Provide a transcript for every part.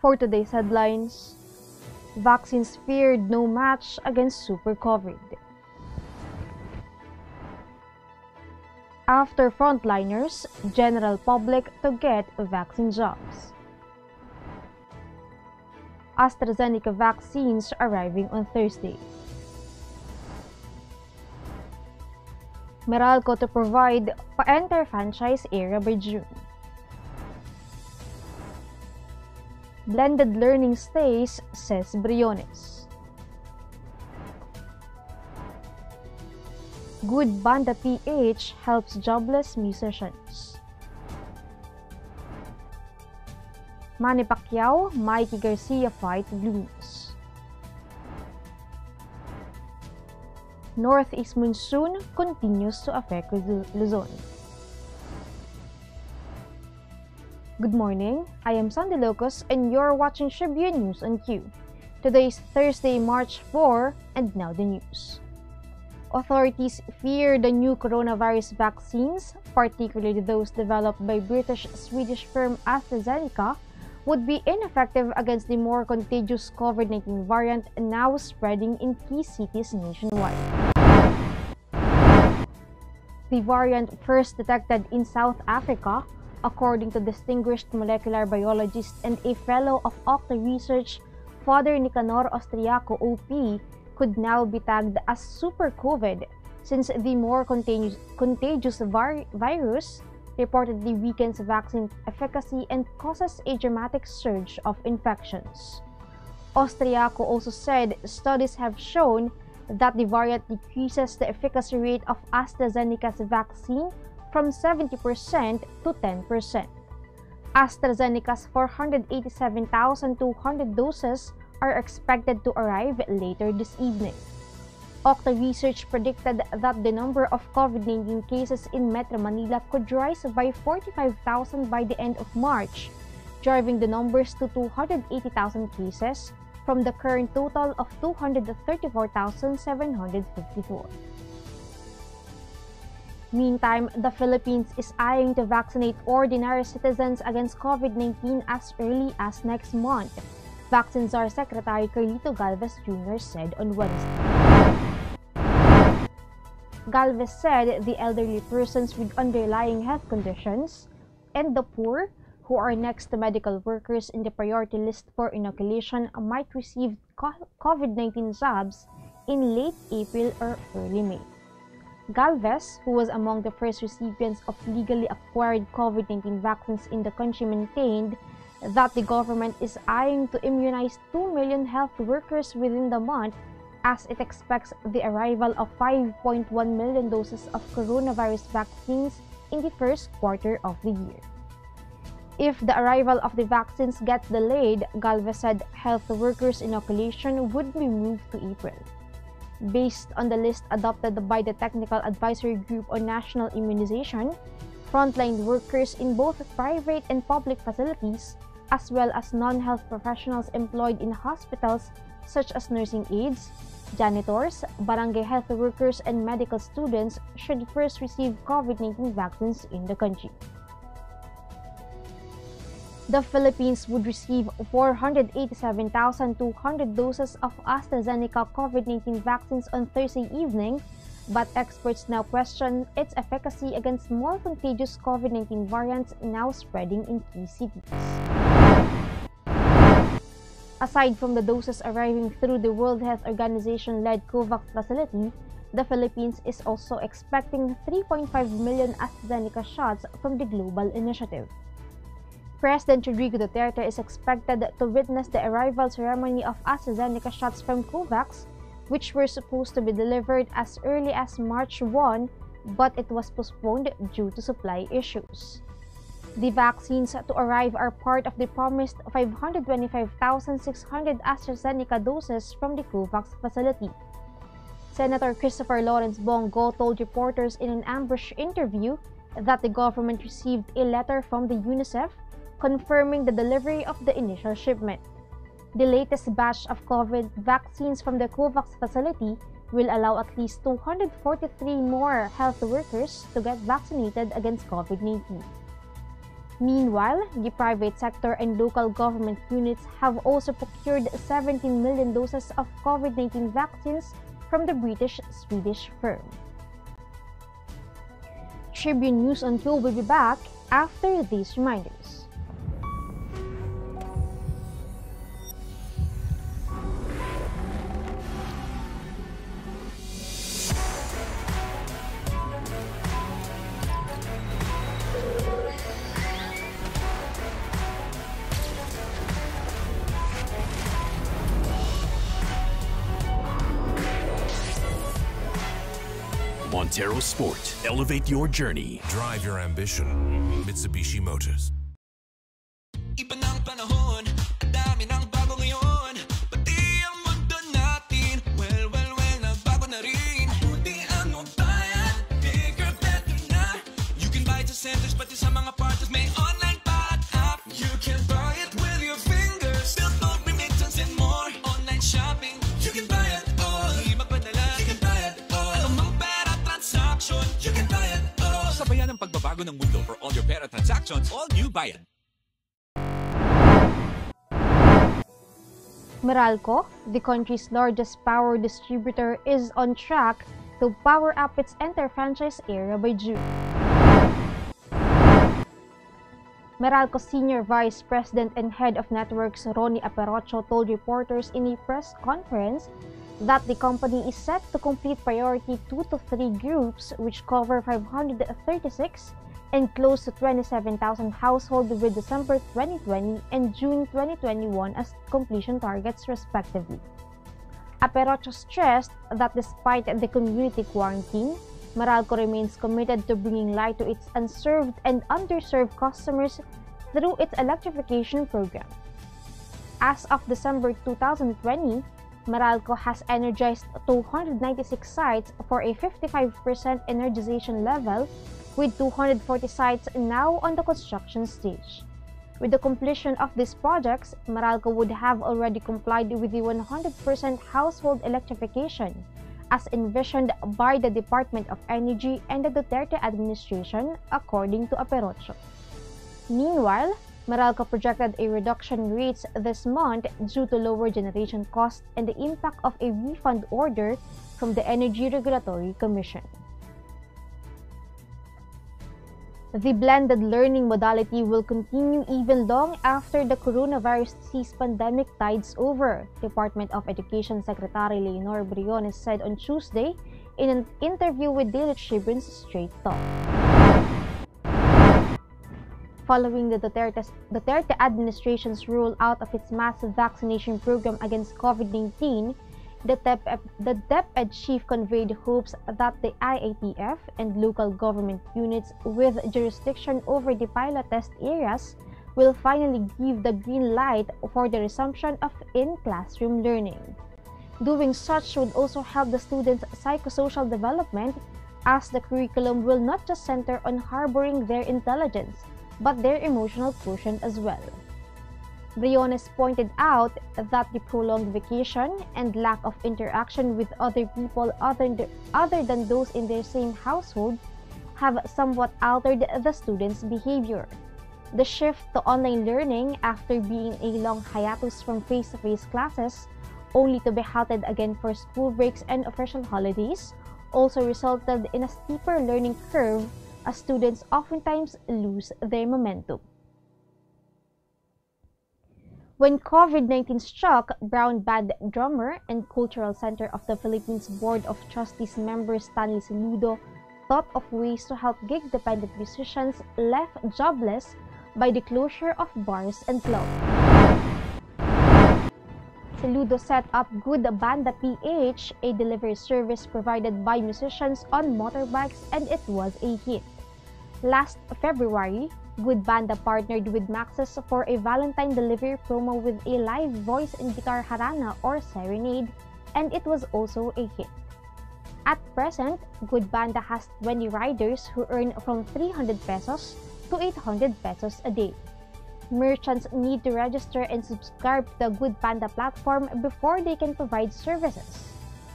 For today's headlines, vaccines feared no match against SuperCovid. After frontliners, general public to get vaccine jobs. AstraZeneca vaccines arriving on Thursday. Meralco to provide enter franchise area by June. Blended learning stays, says Briones. Good Banda Ph helps jobless musicians. Manny Pacquiao-Mikey Garcia fight looms. Northeast monsoon continues to affect Luzon. Good morning, I am Sandy Locos and you're watching Tribune News on Q. Today is Thursday, March 4, and now the news. Authorities fear the new coronavirus vaccines, particularly those developed by British-Swedish firm AstraZeneca, would be ineffective against the more contagious COVID-19 variant now spreading in key cities nationwide. The variant first detected in South Africa, according to distinguished molecular biologist and a fellow of Octa Research, Father Nicanor Austriaco OP, could now be tagged as SuperCovid, since the more contagious virus reportedly weakens vaccine efficacy and causes a dramatic surge of infections. Austriaco also said studies have shown that the variant decreases the efficacy rate of AstraZeneca's vaccine from 70% to 10%. AstraZeneca's 487,200 doses are expected to arrive later this evening. Octa Research predicted that the number of COVID-19 cases in Metro Manila could rise by 45,000 by the end of March, driving the numbers to 280,000 cases from the current total of 234,754. Meantime, the Philippines is eyeing to vaccinate ordinary citizens against COVID-19 as early as next month, Vaccine Czar Secretary Carlito Galvez Jr. said on Wednesday. Galvez said the elderly persons with underlying health conditions and the poor, who are next to medical workers in the priority list for inoculation, might receive COVID-19 jabs in late April or early May. Galvez, who was among the first recipients of legally acquired COVID-19 vaccines in the country, maintained that the government is eyeing to immunize 2 million health workers within the month, as it expects the arrival of 5.1 million doses of coronavirus vaccines in the first quarter of the year. If the arrival of the vaccines gets delayed, Galvez said health workers' inoculation would be moved to April. Based on the list adopted by the Technical Advisory Group on National Immunization, frontline workers in both private and public facilities, as well as non-health professionals employed in hospitals such as nursing aides, janitors, barangay health workers, and medical students should first receive COVID-19 vaccines in the country. The Philippines would receive 487,200 doses of AstraZeneca COVID-19 vaccines on Thursday evening, but experts now question its efficacy against more contagious COVID-19 variants now spreading in key cities. Aside from the doses arriving through the World Health Organization-led COVAX facility, the Philippines is also expecting 3.5 million AstraZeneca shots from the global initiative. President Rodrigo Duterte is expected to witness the arrival ceremony of AstraZeneca shots from COVAX, which were supposed to be delivered as early as March 1, but it was postponed due to supply issues. The vaccines to arrive are part of the promised 525,600 AstraZeneca doses from the COVAX facility. Senator Christopher Lawrence Bongo told reporters in an ambush interview that the government received a letter from the UNICEF confirming the delivery of the initial shipment. The latest batch of COVID vaccines from the COVAX facility will allow at least 243 more health workers to get vaccinated against COVID-19. Meanwhile, the private sector and local government units have also procured 17 million doses of COVID-19 vaccines from the British-Swedish firm. Tribune News on Go will be back after these reminders. Montero Sport. Elevate your journey. Drive your ambition. Mitsubishi Motors. Iba ng panahon, dami ng bago ngayon. Pati ang mundo natin, well, nagbago na rin. Buti ano bayan, bigger, better na. You can buy it sa centers, pati sa mga partners, may online pa at app. You can buy it with your fingers, still don't remittance and more. Online shopping, you can buy it all. Di magpadala, you can buy it all. Anumang pera transaction, you can buy it all. Sabayan ang pagbabago ng mundo for all your pera transactions, all new Bayan. Meralco, the country's largest power distributor, is on track to power up its entire franchise area by June. Meralco Senior Vice President and Head of Networks Ronnie Aperocho told reporters in a press conference that the company is set to complete priority 2 to 3 groups, which cover 536 and close to 27,000 households with December 2020 and June 2021 as completion targets respectively. Aperocho stressed that despite the community quarantine, Meralco remains committed to bringing light to its unserved and underserved customers through its electrification program. As of December 2020, Meralco has energized 296 sites for a 55% energization level, with 240 sites now on the construction stage. With the completion of these projects, Meralco would have already complied with the 100% household electrification, as envisioned by the Department of Energy and the Duterte administration, according to Aperocho. Meanwhile, Meralco projected a reduction rates this month due to lower generation costs and the impact of a refund order from the Energy Regulatory Commission. The blended learning modality will continue even long after the coronavirus disease pandemic tides over, Department of Education Secretary Leonor Briones said on Tuesday in an interview with Daily Tribune's Straight Talk. Following the Duterte administration's rollout of its massive vaccination program against COVID-19, the DepEd chief conveyed hopes that the IATF and local government units with jurisdiction over the pilot test areas will finally give the green light for the resumption of in-classroom learning. Doing such would also help the students' psychosocial development, as the curriculum will not just center on harboring their intelligence, but their emotional quotient as well. Briones pointed out that the prolonged vacation and lack of interaction with other people other than those in their same household have somewhat altered the students' behavior. The shift to online learning after being a long hiatus from face-to-face classes, only to be halted again for school breaks and official holidays, also resulted in a steeper learning curve, as students oftentimes lose their momentum. When COVID-19 struck, Brown Band drummer and Cultural Center of the Philippines Board of Trustees member Stanley Saludo thought of ways to help gig-dependent musicians left jobless by the closure of bars and clubs. Saludo set up Good Banda Ph, a delivery service provided by musicians on motorbikes, and it was a hit. Last February, Good Banda partnered with Maxis for a Valentine delivery promo with a live voice and guitar harana or serenade, and it was also a hit. At present, Good Banda has 20 riders who earn from 300 pesos to 800 pesos a day. Merchants need to register and subscribe to the Good Banda platform before they can provide services.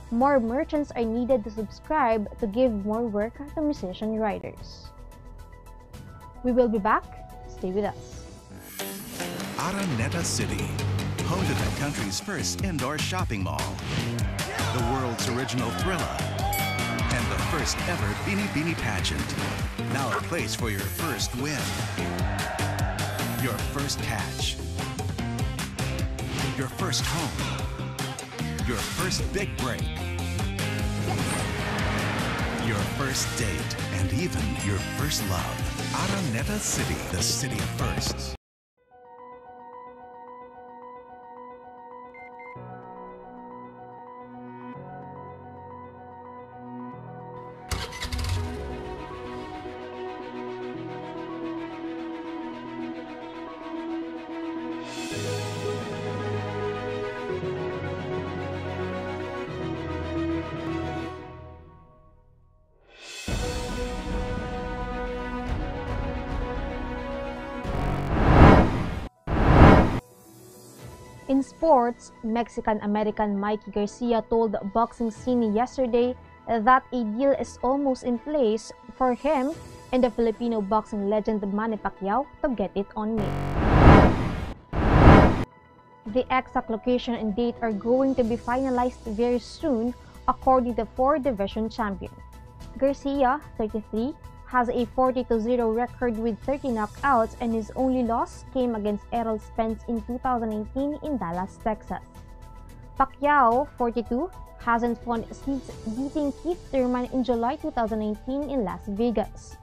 More merchants are needed to subscribe to give more work to musician riders. We will be back Stay with us. Araneta City, home to the country's first indoor shopping mall, the world's original Thrilla, and the first ever Bini Bini pageant. Now a place for your first win, your first catch, your first home, your first big break, your first date, and even your first love. Araneta City, the city of firsts. In sports, Mexican-American Mikey Garcia told Boxing Scene yesterday that a deal is almost in place for him and the Filipino boxing legend Manny Pacquiao to get it on May. The exact location and date are going to be finalized very soon, according to the 4-division champion. Garcia, 33, has a 40-0 record with 30 knockouts, and his only loss came against Errol Spence in 2018 in Dallas, Texas. Pacquiao, 42, hasn't won since beating Keith Thurman in July 2019 in Las Vegas.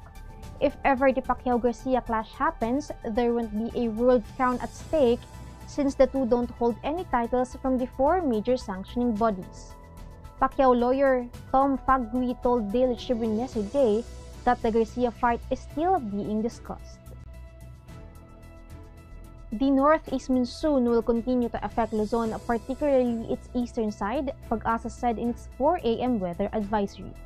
If ever the Pacquiao-Garcia clash happens, there won't be a world crown at stake since the two don't hold any titles from the 4 major sanctioning bodies. Pacquiao lawyer Tom Fagui told Daily Tribune yesterday that the Garcia fight is still being discussed. The northeast monsoon will continue to affect Luzon, particularly its eastern side, Pag-asa said in its 4 a.m. weather advisory.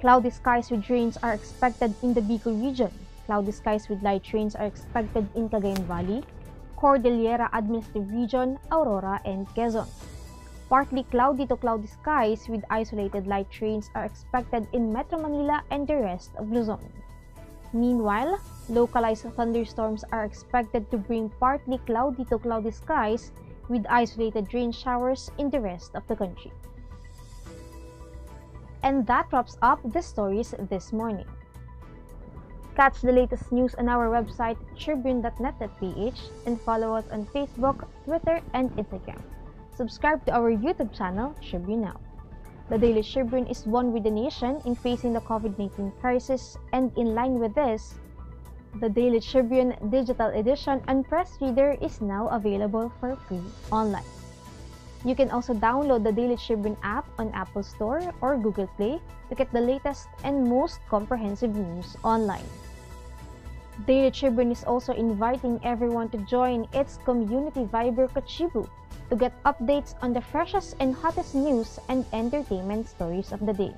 Cloudy skies with rains are expected in the Bicol region. Cloudy skies with light rains are expected in Cagayan Valley, Cordillera Administrative Region, Aurora, and Quezon. Partly cloudy to cloudy skies with isolated light rains are expected in Metro Manila and the rest of Luzon. Meanwhile, localized thunderstorms are expected to bring partly cloudy to cloudy skies with isolated rain showers in the rest of the country. And that wraps up the stories this morning. Catch the latest news on our website tribune.net.ph and follow us on Facebook, Twitter, and Instagram. Subscribe to our YouTube channel, TribuneNow. The Daily Tribune is one with the nation in facing the COVID-19 crisis, and in line with this, the Daily Tribune digital edition and press reader is now available for free online. You can also download the Daily Tribune app on Apple Store or Google Play to get the latest and most comprehensive news online. Daily Tribune is also inviting everyone to join its community Viber Kachibu to get updates on the freshest and hottest news and entertainment stories of the day.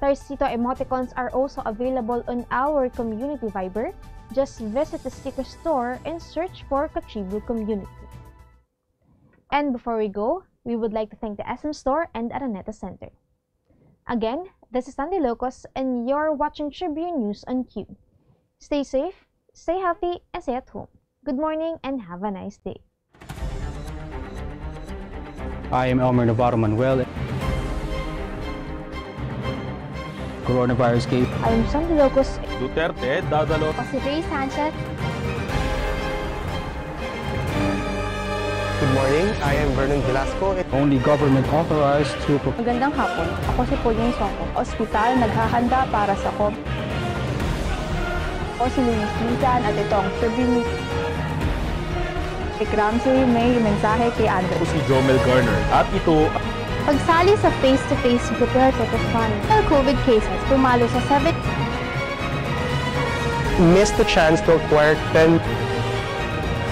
Thirsty-to emoticons are also available on our community Viber. Just visit the sticker store and search for Kachibu Community. And before we go, we would like to thank the SM Store and Araneta Center. Again, this is Sandy Locos and you're watching Tribune News on Q. Stay safe, stay healthy, and stay at home. Good morning and have a nice day. I am Elmer Navarro Manuel. Coronavirus case. I am Sandy Locos. Duterte, dadalo. O si Ray Sanchez. Good morning, I am Vernon Velasco. Only government authorized to... Magandang hapon, ako si Pauline Songko. Ospital naghahanda para sa COVID. Ako si Luis Lizan at ito ang Tribune News. Si Ramsey may mensahe kay Andrew. Ako si Jomel Garner. At ito... Pagsali sa face-to-face prepare to respond. COVID cases pumalo sa 7. Missed the chance to acquire 10.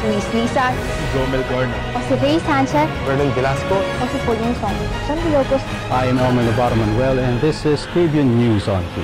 Luis Lizan. Si Jomel Garner. O si Ray Sanchez. Vernon Velasco. O si Pauline Songko. Sandy Locos. I am Elmer Navarro Manuel and this is Tribune News on Q.